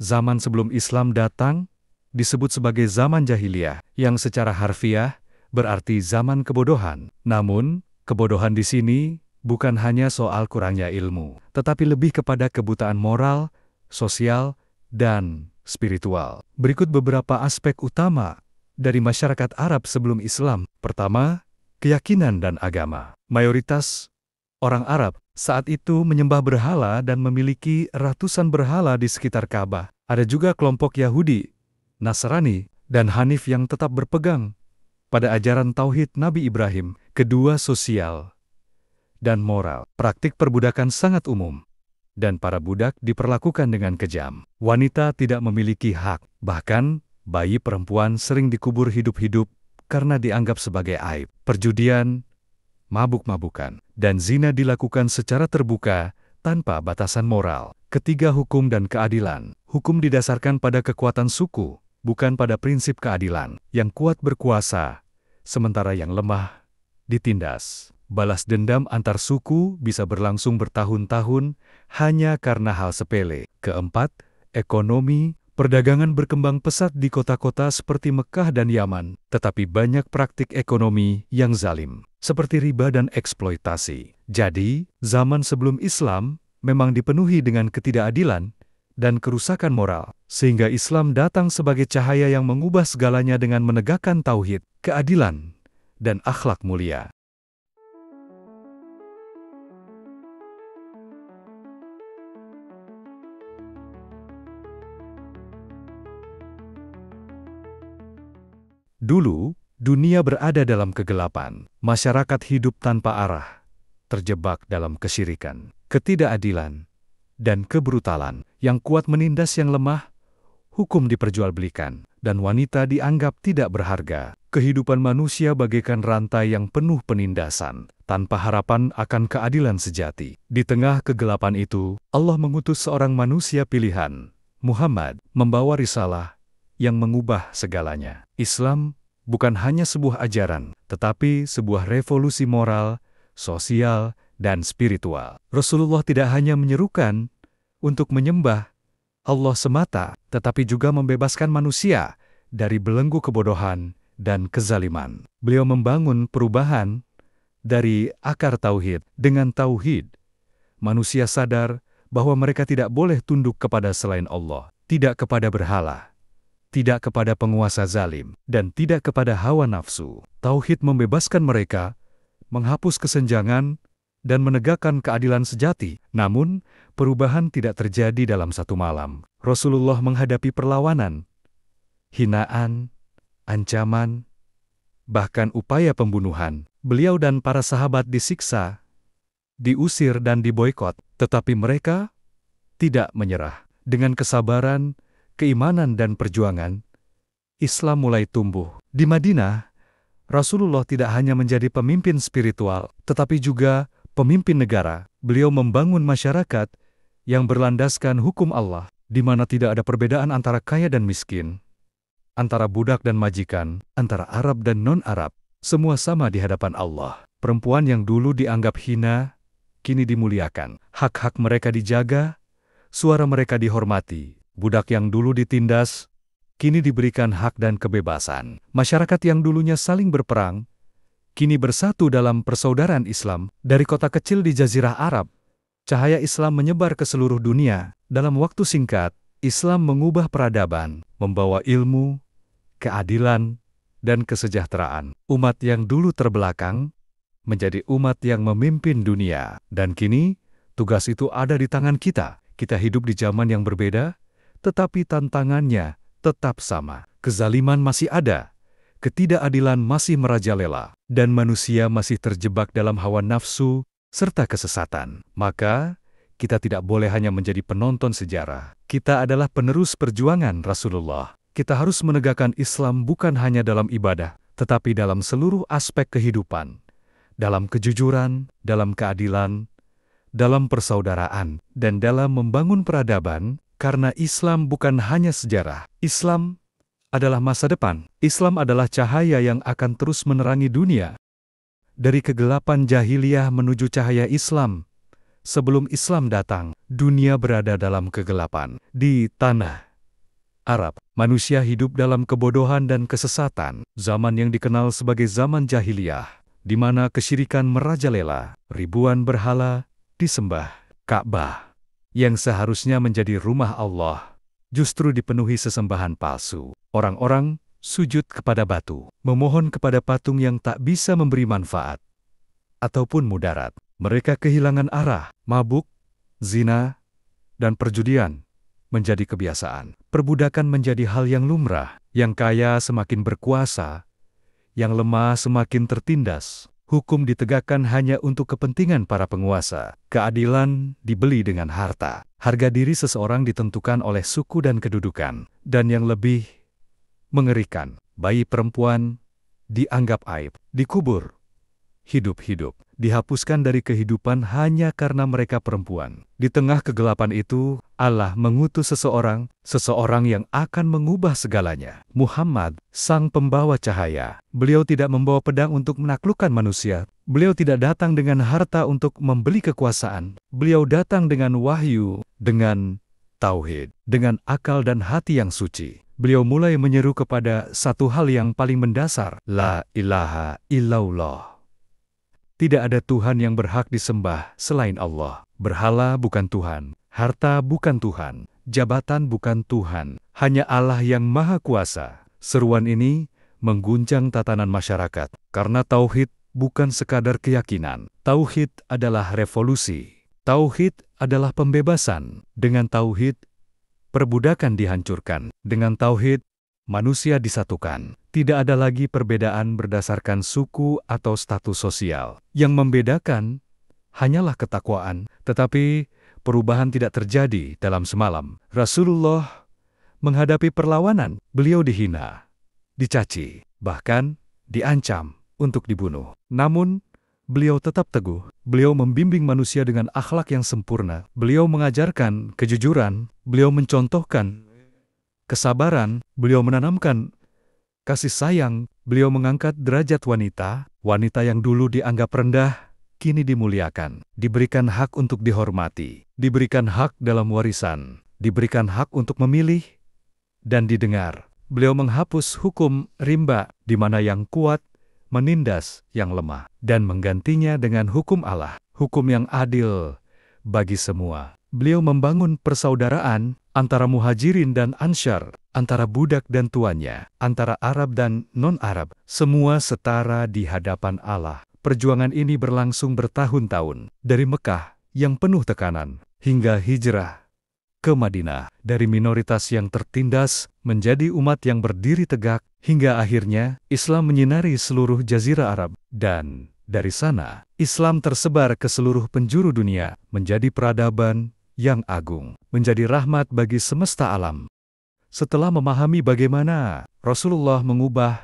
Zaman sebelum Islam datang disebut sebagai zaman jahiliyah, yang secara harfiah berarti zaman kebodohan. Namun, kebodohan di sini bukan hanya soal kurangnya ilmu, tetapi lebih kepada kebutaan moral, sosial, dan spiritual. Berikut beberapa aspek utama dari masyarakat Arab sebelum Islam. Pertama, keyakinan dan agama. Mayoritas orang Arab saat itu menyembah berhala dan memiliki ratusan berhala di sekitar Ka'bah. Ada juga kelompok Yahudi, Nasrani, dan Hanif yang tetap berpegang pada ajaran Tauhid Nabi Ibrahim. Kedua, sosial dan moral. Praktik perbudakan sangat umum, dan para budak diperlakukan dengan kejam. Wanita tidak memiliki hak, bahkan bayi perempuan sering dikubur hidup-hidup karena dianggap sebagai aib. Perjudian, mabuk-mabukan, dan zina dilakukan secara terbuka tanpa batasan moral. Ketiga, hukum dan keadilan. Hukum didasarkan pada kekuatan suku, bukan pada prinsip keadilan. Yang kuat berkuasa, sementara yang lemah ditindas. Balas dendam antar suku bisa berlangsung bertahun-tahun hanya karena hal sepele. Keempat, ekonomi. Perdagangan berkembang pesat di kota-kota seperti Mekah dan Yaman, tetapi banyak praktik ekonomi yang zalim, seperti riba dan eksploitasi. Jadi, zaman sebelum Islam memang dipenuhi dengan ketidakadilan dan kerusakan moral, sehingga Islam datang sebagai cahaya yang mengubah segalanya dengan menegakkan tauhid, keadilan, dan akhlak mulia. Dulu, dunia berada dalam kegelapan. Masyarakat hidup tanpa arah, terjebak dalam kesyirikan, ketidakadilan, dan kebrutalan. Yang kuat menindas yang lemah, hukum diperjualbelikan, dan wanita dianggap tidak berharga. Kehidupan manusia bagaikan rantai yang penuh penindasan, tanpa harapan akan keadilan sejati. Di tengah kegelapan itu, Allah mengutus seorang manusia pilihan, Muhammad, membawa risalah yang mengubah segalanya. Islam bukan hanya sebuah ajaran, tetapi sebuah revolusi moral, sosial, dan spiritual. Rasulullah tidak hanya menyerukan untuk menyembah Allah semata, tetapi juga membebaskan manusia dari belenggu kebodohan dan kezaliman. Beliau membangun perubahan dari akar tauhid. Dengan tauhid, manusia sadar bahwa mereka tidak boleh tunduk kepada selain Allah, tidak kepada berhala, tidak kepada penguasa zalim, dan tidak kepada hawa nafsu. Tauhid membebaskan mereka, menghapus kesenjangan, dan menegakkan keadilan sejati. Namun, perubahan tidak terjadi dalam satu malam. Rasulullah menghadapi perlawanan, hinaan, ancaman, bahkan upaya pembunuhan. Beliau dan para sahabat disiksa, diusir dan diboikot, tetapi mereka tidak menyerah. Dengan kesabaran, keimanan dan perjuangan, Islam mulai tumbuh. Di Madinah, Rasulullah tidak hanya menjadi pemimpin spiritual, tetapi juga pemimpin negara. Beliau membangun masyarakat yang berlandaskan hukum Allah, di mana tidak ada perbedaan antara kaya dan miskin, antara budak dan majikan, antara Arab dan non-Arab. Semua sama di hadapan Allah. Perempuan yang dulu dianggap hina, kini dimuliakan. Hak-hak mereka dijaga, suara mereka dihormati. Budak yang dulu ditindas, kini diberikan hak dan kebebasan. Masyarakat yang dulunya saling berperang, kini bersatu dalam persaudaraan Islam. Dari kota kecil di Jazirah Arab, cahaya Islam menyebar ke seluruh dunia. Dalam waktu singkat, Islam mengubah peradaban, membawa ilmu, keadilan, dan kesejahteraan. Umat yang dulu terbelakang, menjadi umat yang memimpin dunia. Dan kini, tugas itu ada di tangan kita. Kita hidup di zaman yang berbeda, tetapi tantangannya tetap sama. Kezaliman masih ada, ketidakadilan masih merajalela, dan manusia masih terjebak dalam hawa nafsu serta kesesatan. Maka, kita tidak boleh hanya menjadi penonton sejarah. Kita adalah penerus perjuangan Rasulullah. Kita harus menegakkan Islam bukan hanya dalam ibadah, tetapi dalam seluruh aspek kehidupan. Dalam kejujuran, dalam keadilan, dalam persaudaraan, dan dalam membangun peradaban. Karena Islam bukan hanya sejarah. Islam adalah masa depan. Islam adalah cahaya yang akan terus menerangi dunia. Dari kegelapan jahiliyah menuju cahaya Islam. Sebelum Islam datang, dunia berada dalam kegelapan. Di tanah Arab, manusia hidup dalam kebodohan dan kesesatan, zaman yang dikenal sebagai zaman jahiliyah, di mana kesyirikan merajalela, ribuan berhala disembah. Ka'bah, yang seharusnya menjadi rumah Allah, justru dipenuhi sesembahan palsu. Orang-orang sujud kepada batu, memohon kepada patung yang tak bisa memberi manfaat ataupun mudarat. Mereka kehilangan arah, mabuk, zina, dan perjudian menjadi kebiasaan. Perbudakan menjadi hal yang lumrah, yang kaya semakin berkuasa, yang lemah semakin tertindas. Hukum ditegakkan hanya untuk kepentingan para penguasa. Keadilan dibeli dengan harta. Harga diri seseorang ditentukan oleh suku dan kedudukan. Dan yang lebih mengerikan, bayi perempuan dianggap aib, dikubur hidup-hidup, dihapuskan dari kehidupan hanya karena mereka perempuan. Di tengah kegelapan itu, Allah mengutus seseorang yang akan mengubah segalanya. Muhammad, sang pembawa cahaya. Beliau tidak membawa pedang untuk menaklukkan manusia. Beliau tidak datang dengan harta untuk membeli kekuasaan. Beliau datang dengan wahyu, dengan tauhid, dengan akal dan hati yang suci. Beliau mulai menyeru kepada satu hal yang paling mendasar, La ilaha illallah. Tidak ada Tuhan yang berhak disembah selain Allah. Berhala bukan Tuhan, harta bukan Tuhan, jabatan bukan Tuhan, hanya Allah yang Maha Kuasa. Seruan ini mengguncang tatanan masyarakat, karena tauhid bukan sekadar keyakinan. Tauhid adalah revolusi. Tauhid adalah pembebasan. Dengan tauhid, perbudakan dihancurkan. Dengan tauhid, manusia disatukan. Tidak ada lagi perbedaan berdasarkan suku atau status sosial. Yang membedakan hanyalah ketakwaan, tetapi perubahan tidak terjadi dalam semalam. Rasulullah menghadapi perlawanan. Beliau dihina, dicaci, bahkan diancam untuk dibunuh. Namun, beliau tetap teguh. Beliau membimbing manusia dengan akhlak yang sempurna. Beliau mengajarkan kejujuran. Beliau mencontohkan kesabaran. Beliau menanamkan kasih sayang. Beliau mengangkat derajat wanita. Wanita yang dulu dianggap rendah, kini dimuliakan. Diberikan hak untuk dihormati. Diberikan hak dalam warisan. Diberikan hak untuk memilih dan didengar. Beliau menghapus hukum rimba, di mana yang kuat menindas yang lemah, dan menggantinya dengan hukum Allah, hukum yang adil bagi semua. Beliau membangun persaudaraan antara muhajirin dan ansyar, antara budak dan tuannya, antara Arab dan non-Arab, semua setara di hadapan Allah. Perjuangan ini berlangsung bertahun-tahun, dari Mekah yang penuh tekanan, hingga hijrah ke Madinah, dari minoritas yang tertindas menjadi umat yang berdiri tegak, hingga akhirnya Islam menyinari seluruh jazirah Arab, dan dari sana Islam tersebar ke seluruh penjuru dunia, menjadi peradaban yang agung, menjadi rahmat bagi semesta alam. Setelah memahami bagaimana Rasulullah mengubah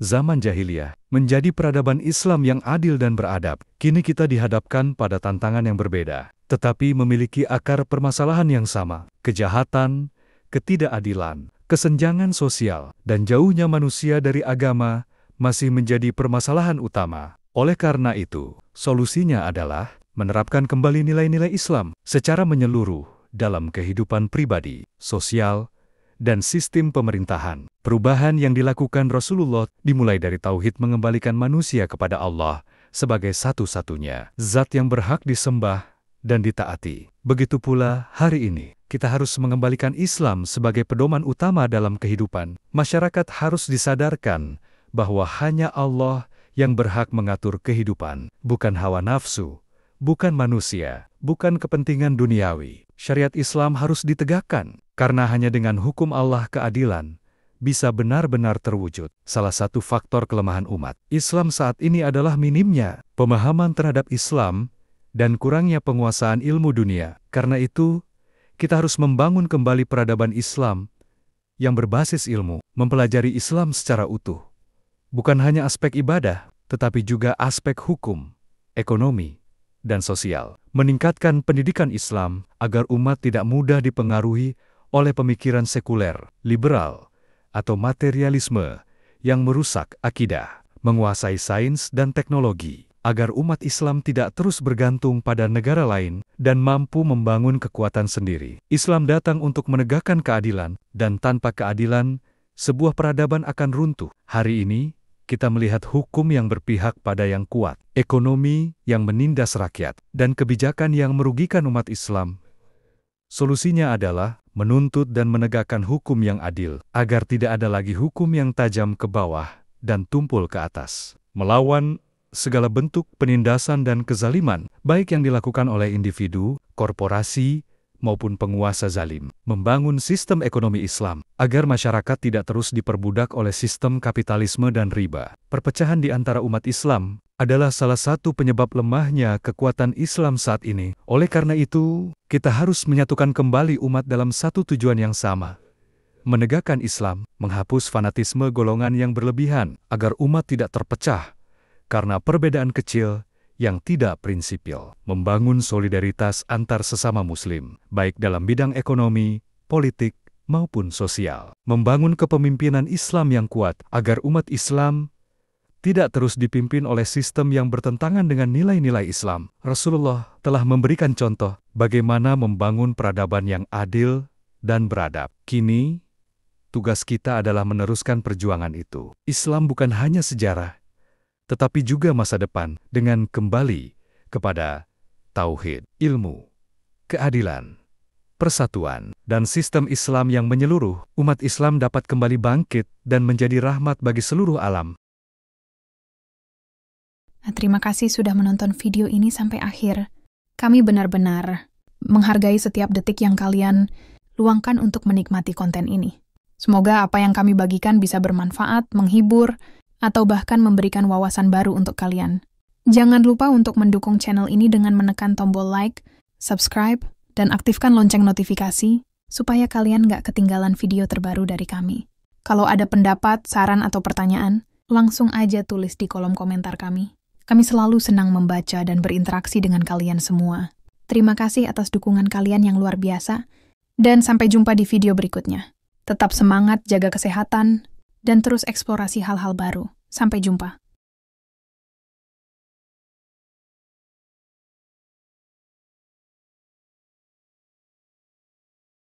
zaman jahiliyah menjadi peradaban Islam yang adil dan beradab, kini kita dihadapkan pada tantangan yang berbeda, tetapi memiliki akar permasalahan yang sama: kejahatan, ketidakadilan, kesenjangan sosial, dan jauhnya manusia dari agama masih menjadi permasalahan utama. Oleh karena itu, solusinya adalah menerapkan kembali nilai-nilai Islam secara menyeluruh dalam kehidupan pribadi, sosial, dan sistem pemerintahan. Perubahan yang dilakukan Rasulullah dimulai dari tauhid, mengembalikan manusia kepada Allah sebagai satu-satunya zat yang berhak disembah dan ditaati. Begitu pula hari ini, kita harus mengembalikan Islam sebagai pedoman utama dalam kehidupan. Masyarakat harus disadarkan bahwa hanya Allah yang berhak mengatur kehidupan, bukan hawa nafsu, bukan manusia, bukan kepentingan duniawi. Syariat Islam harus ditegakkan, karena hanya dengan hukum Allah keadilan bisa benar-benar terwujud. Salah satu faktor kelemahan umat Islam saat ini adalah minimnya pemahaman terhadap Islam dan kurangnya penguasaan ilmu dunia. Karena itu, kita harus membangun kembali peradaban Islam yang berbasis ilmu, mempelajari Islam secara utuh. Bukan hanya aspek ibadah, tetapi juga aspek hukum, ekonomi, dan sosial. Meningkatkan pendidikan Islam agar umat tidak mudah dipengaruhi oleh pemikiran sekuler, liberal, atau materialisme yang merusak akidah. Menguasai sains dan teknologi agar umat Islam tidak terus bergantung pada negara lain dan mampu membangun kekuatan sendiri. Islam datang untuk menegakkan keadilan, dan tanpa keadilan, sebuah peradaban akan runtuh. Hari ini, kita melihat hukum yang berpihak pada yang kuat, ekonomi yang menindas rakyat, dan kebijakan yang merugikan umat Islam. Solusinya adalah menuntut dan menegakkan hukum yang adil, agar tidak ada lagi hukum yang tajam ke bawah dan tumpul ke atas. Melawan segala bentuk penindasan dan kezaliman, baik yang dilakukan oleh individu, korporasi, maupun penguasa zalim. Membangun sistem ekonomi Islam, agar masyarakat tidak terus diperbudak oleh sistem kapitalisme dan riba. Perpecahan di antara umat Islam adalah salah satu penyebab lemahnya kekuatan Islam saat ini. Oleh karena itu, kita harus menyatukan kembali umat dalam satu tujuan yang sama. Menegakkan Islam, menghapus fanatisme golongan yang berlebihan, agar umat tidak terpecah karena perbedaan kecil yang tidak prinsipil. Membangun solidaritas antar sesama muslim, baik dalam bidang ekonomi, politik, maupun sosial. Membangun kepemimpinan Islam yang kuat, agar umat Islam tidak terus dipimpin oleh sistem yang bertentangan dengan nilai-nilai Islam. Rasulullah telah memberikan contoh bagaimana membangun peradaban yang adil dan beradab. Kini, tugas kita adalah meneruskan perjuangan itu. Islam bukan hanya sejarah, tetapi juga masa depan, dengan kembali kepada tauhid, ilmu, keadilan, persatuan, dan sistem Islam yang menyeluruh. Umat Islam dapat kembali bangkit dan menjadi rahmat bagi seluruh alam. Terima kasih sudah menonton video ini sampai akhir. Kami benar-benar menghargai setiap detik yang kalian luangkan untuk menikmati konten ini. Semoga apa yang kami bagikan bisa bermanfaat, menghibur, atau bahkan memberikan wawasan baru untuk kalian. Jangan lupa untuk mendukung channel ini dengan menekan tombol like, subscribe, dan aktifkan lonceng notifikasi, supaya kalian nggak ketinggalan video terbaru dari kami. Kalau ada pendapat, saran, atau pertanyaan, langsung aja tulis di kolom komentar kami. Kami selalu senang membaca dan berinteraksi dengan kalian semua. Terima kasih atas dukungan kalian yang luar biasa, dan sampai jumpa di video berikutnya. Tetap semangat, jaga kesehatan, dan terus eksplorasi hal-hal baru. Sampai jumpa.